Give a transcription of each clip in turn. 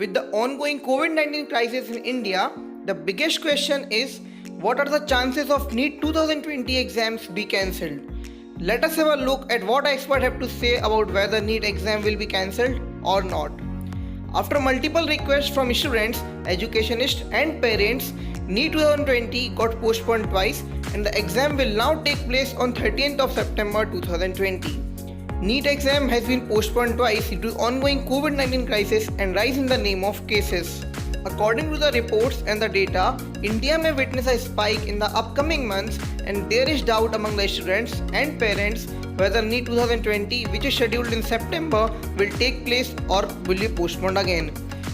With the ongoing COVID-19 crisis in India, the biggest question is what are the chances of NEET 2020 exams be cancelled? Let us have a look at what experts have to say about whether NEET exam will be cancelled or not. After multiple requests from students, educationists and parents, NEET 2020 got postponed twice and the exam will now take place on 13th of September 2020. NEET exam has been postponed twice due to ongoing COVID-19 crisis and rise in the name of cases. According to the reports and the data, India may witness a spike in the upcoming months and there is doubt among the students and parents whether NEET 2020, which is scheduled in September, will take place or will be postponed again.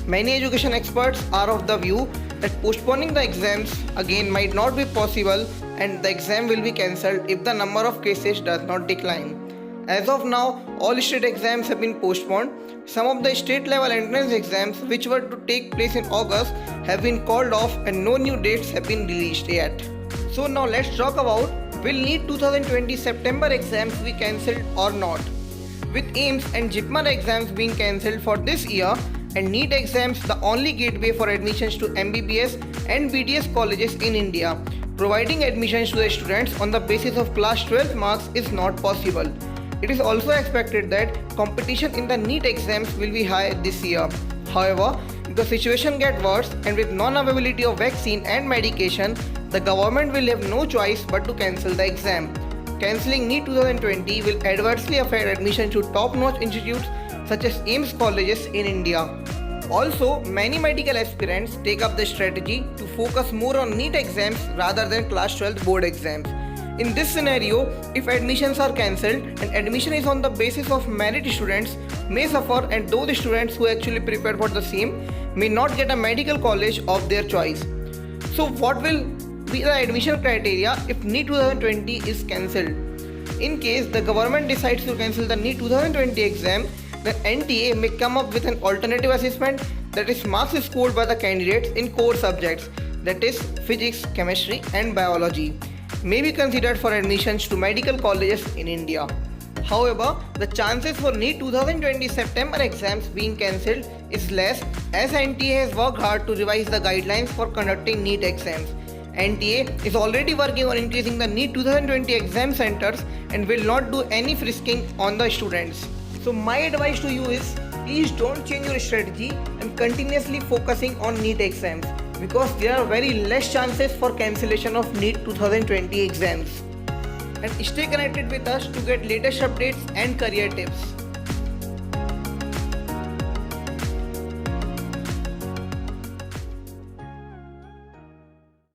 Many education experts are of the view that postponing the exams again might not be possible and the exam will be cancelled if the number of cases does not decline. As of now, all state exams have been postponed. Some of the state level entrance exams which were to take place in August have been called off and no new dates have been released yet. So now let's talk about will NEET 2020 September exams be cancelled or not. With AIIMS and JIPMER exams being cancelled for this year and NEET exams the only gateway for admissions to MBBS and BDS colleges in India, providing admissions to the students on the basis of class 12 marks is not possible. It is also expected that competition in the NEET exams will be high this year. However, if the situation gets worse and with non-availability of vaccine and medication, the government will have no choice but to cancel the exam. Cancelling NEET 2020 will adversely affect admission to top-notch institutes such as AIIMS colleges in India. Also, many medical aspirants take up the strategy to focus more on NEET exams rather than class 12 board exams. In this scenario, if admissions are cancelled and admission is on the basis of merit, students may suffer and those students who actually prepare for the same may not get a medical college of their choice. So what will be the admission criteria if NEET 2020 is cancelled? In case the government decides to cancel the NEET 2020 exam, the NTA may come up with an alternative assessment, that is marks scored by the candidates in core subjects, that is physics, chemistry and biology, may be considered for admissions to medical colleges in India. However, the chances for NEET 2020 September exams being cancelled is less as NTA has worked hard to revise the guidelines for conducting NEET exams. NTA is already working on increasing the NEET 2020 exam centers and will not do any frisking on the students. So my advice to you is please don't change your strategy and continuously focusing on NEET exams, because there are very less chances for cancellation of NEET 2020 exams. And stay connected with us to get latest updates and career tips.